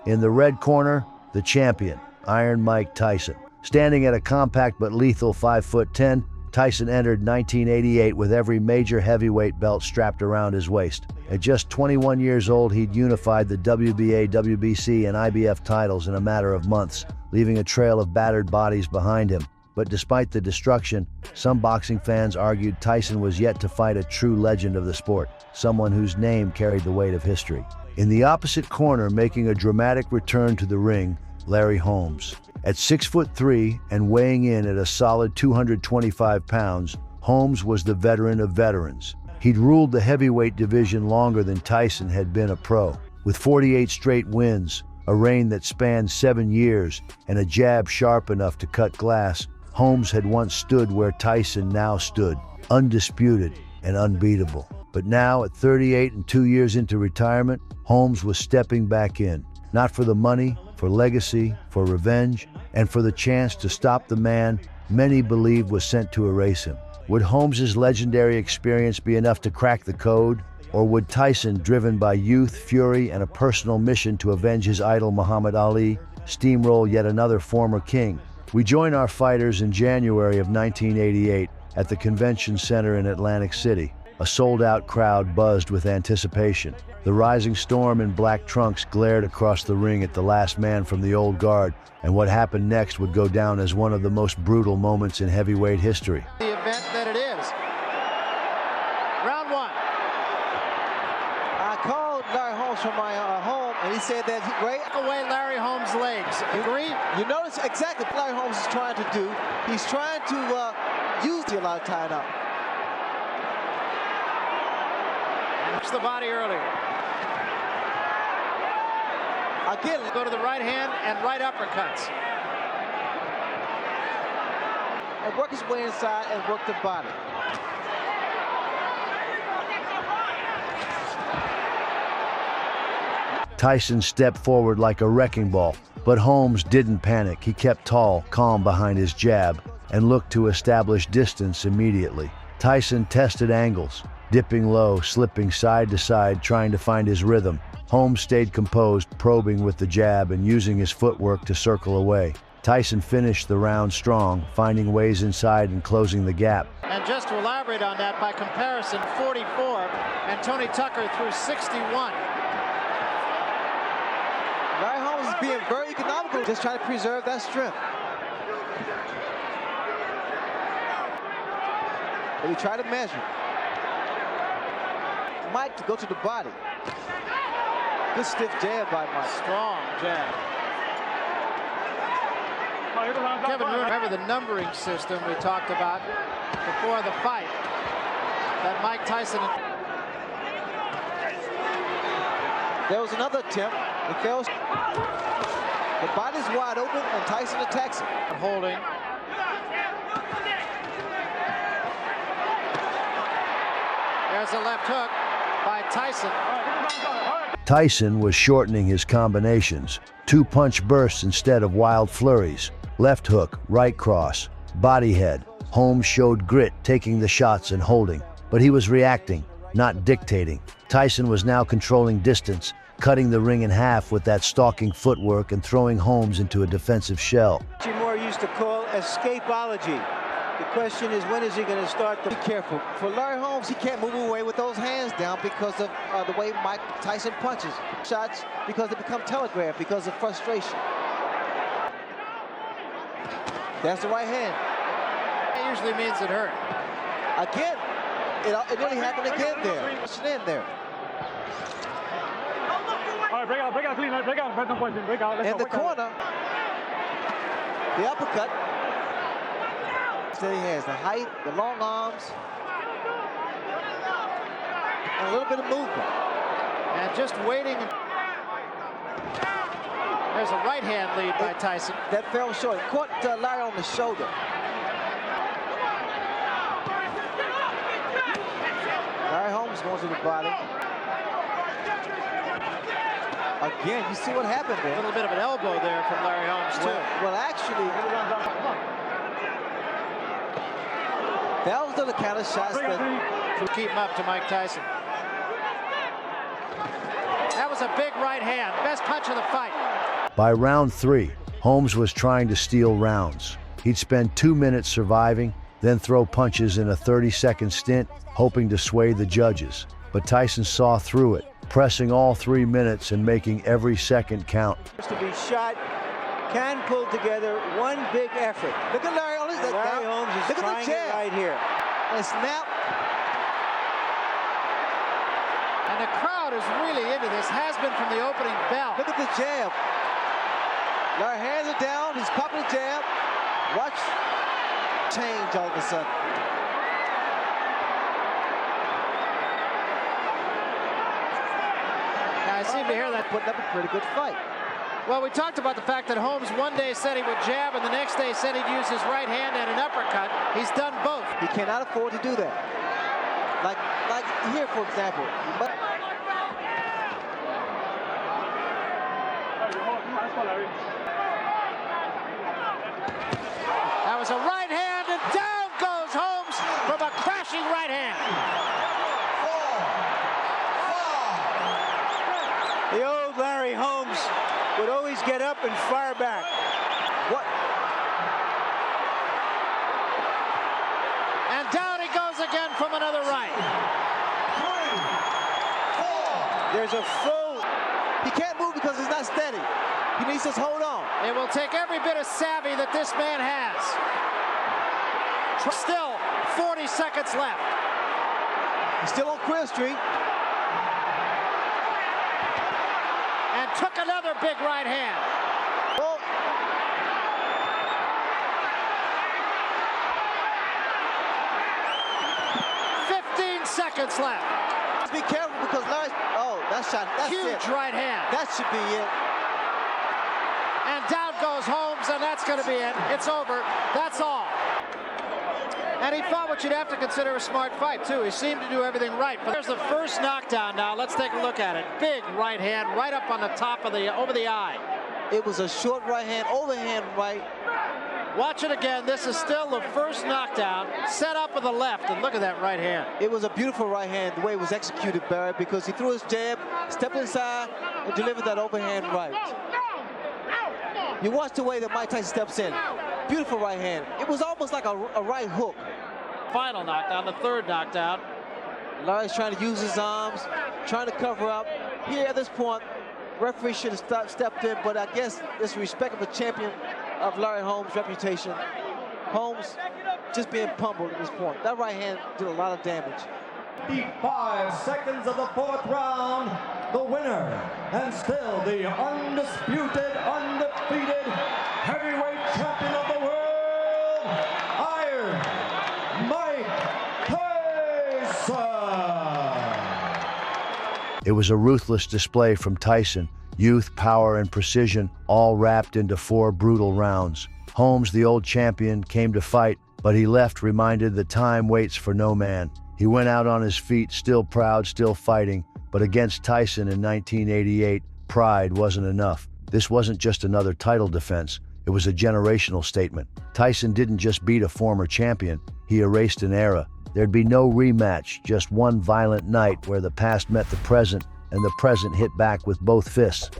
In the red corner, the champion, Iron Mike Tyson. Standing at a compact but lethal 5'10", Tyson entered 1988 with every major heavyweight belt strapped around his waist. At just 21 years old, he'd unified the WBA, WBC, and IBF titles in a matter of months, leaving a trail of battered bodies behind him. But despite the destruction, some boxing fans argued Tyson was yet to fight a true legend of the sport, someone whose name carried the weight of history. In the opposite corner, making a dramatic return to the ring, Larry Holmes. At 6'3" and weighing in at a solid 225 pounds, Holmes was the veteran of veterans. He'd ruled the heavyweight division longer than Tyson had been a pro. With 48 straight wins, a reign that spanned 7 years, and a jab sharp enough to cut glass, Holmes had once stood where Tyson now stood, undisputed and unbeatable. But now, at 38 and 2 years into retirement, Holmes was stepping back in, not for the money, for legacy, for revenge, and for the chance to stop the man many believed was sent to erase him. Would Holmes's legendary experience be enough to crack the code? Or would Tyson, driven by youth, fury, and a personal mission to avenge his idol Muhammad Ali, steamroll yet another former king? We join our fighters in January of 1988 at the Convention Center in Atlantic City. A sold-out crowd buzzed with anticipation. The rising storm in black trunks glared across the ring at the last man from the old guard, and what happened next would go down as one of the most brutal moments in heavyweight history. The event that it is. Round one. I called Larry Holmes from my home, and he said that Break away Larry Holmes' legs. Agree? You notice exactly what Larry Holmes is trying to do. He's trying to use the lot of tying up. The body earlier. Again, Go to the right hand and right uppercuts. and work his way inside and work the body. Tyson stepped forward like a wrecking ball, but Holmes didn't panic. He kept tall, calm behind his jab, and looked to establish distance immediately. Tyson tested angles, dipping low, slipping side to side, trying to find his rhythm. Holmes stayed composed, probing with the jab and using his footwork to circle away. Tyson finished the round strong, finding ways inside and closing the gap. And just to elaborate on that, by comparison, 44, and Tony Tucker threw 61. Larry Holmes is being very economical, just trying to preserve that strength. But he tried to measure. Mike to go to the body. Good stiff jab by Mike. Strong jab. Kevin, remember the numbering system we talked about before the fight that Mike Tyson. There was another attempt. It fails. The body's wide open and Tyson attacks it. Holding. There's a left hook by Tyson. Tyson was shortening his combinations. Two-punch bursts instead of wild flurries. Left hook, right cross, body head. Holmes showed grit, taking the shots and holding. But he was reacting, not dictating. Tyson was now controlling distance, cutting the ring in half with that stalking footwork and throwing Holmes into a defensive shell. Moore used to call escapology. The question is, when is he going to start to be careful? For Larry Holmes, he can't move away with those hands down because of the way Mike Tyson punches. Shots because they become telegraphed because of frustration. That's the right hand. That usually means it hurt. Again, it really happened again there. It's in there. All right, break out, clean, break out. No question, break out. In the corner, the uppercut. Steady hands, the height, the long arms, and a little bit of movement. And just waiting. There's a right hand lead by Tyson. That fell short. Caught Larry on the shoulder. Larry Holmes going to the body. Again, you see what happened there. A little bit of an elbow there from Larry Holmes, too. Well, actually, that was the kind of shots that to keep him up to Mike Tyson. That was a big right hand. Best punch of the fight. By round 3, Holmes was trying to steal rounds. He'd spend 2 minutes surviving, then throw punches in a 30-second stint, hoping to sway the judges. But Tyson saw through it, pressing all 3 minutes and making every second count. To be shot, can pull together one big effort. Look at Larry Holmes. Larry Holmes is trying it right here. And snap. And the crowd is really into this, has been from the opening bell. Look at the jab. Larry hands it down, he's popping the jab. Watch change all of a sudden. Now I seem to hear that. Putting up a pretty good fight. Well, we talked about the fact that Holmes one day said he would jab and the next day said he'd use his right hand and an uppercut. He's done both. He cannot afford to do that. Like here, for example. But that was a right hand, and down goes Holmes from a crashing right hand. The old Larry Holmes would always get up and fire back. what? And down he goes again from another right. There's a full. He can't move because he's not steady. He needs to just hold on. It will take every bit of savvy that this man has. Still 40 seconds left. He's still on Queer Street. And took another big right hand. Oh. Seconds left. Be careful because Larry. Oh, that shot. That's Huge it. right hand. That should be it. And down goes Holmes, and that's going to be it. It's over. That's all. And he fought what you'd have to consider a smart fight, too. He seemed to do everything right. But there's the first knockdown now. Let's take a look at it. Big right hand right up on the top of over the eye. It was a short right hand, overhand right. Watch it again. This is still the first knockdown. Set up with the left, and look at that right hand. It was a beautiful right hand, the way it was executed, Barry, because he threw his jab, stepped inside, and delivered that overhand right. You watch the way that Mike Tyson steps in. Beautiful right hand. It was almost like a right hook. Final knockdown, the third knockdown. Larry's trying to use his arms, trying to cover up. Here at this point, referee should have stepped in, but I guess it's respect of a champion of Larry Holmes' reputation. Holmes just being pummeled at this point. That right hand did a lot of damage. 55 seconds of the fourth round, the winner, and still the undisputed, undefeated heavyweight champion of the world, Iron Mike Tyson. It was a ruthless display from Tyson. Youth, power, and precision, all wrapped into 4 brutal rounds. Holmes, the old champion, came to fight, but he left reminded that time waits for no man. He went out on his feet, still proud, still fighting, but against Tyson in 1988, pride wasn't enough. This wasn't just another title defense, it was a generational statement. Tyson didn't just beat a former champion, he erased an era. There'd be no rematch, just one violent night where the past met the present, and the present hit back with both fists.